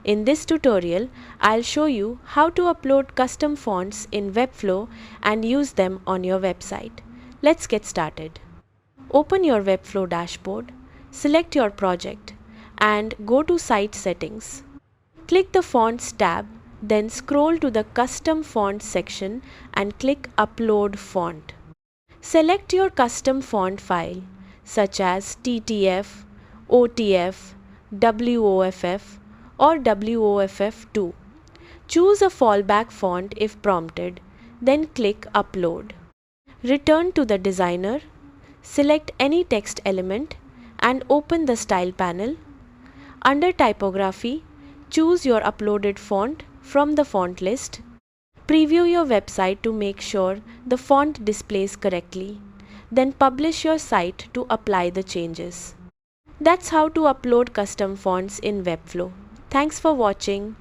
In this tutorial, I'll show you how to upload custom fonts in Webflow and use them on your website. Let's get started. Open your Webflow dashboard, select your project, and go to Site Settings. Click the Fonts tab, then scroll to the Custom Fonts section and click Upload Font. Select your custom font file such as TTF, OTF, WOFF or WOFF2. Choose a fallback font if prompted, then click Upload. Return to the designer, select any text element and open the Style panel. Under Typography, choose your uploaded font from the font list. Preview your website to make sure the font displays correctly. Then publish your site to apply the changes. That's how to upload custom fonts in Webflow. Thanks for watching.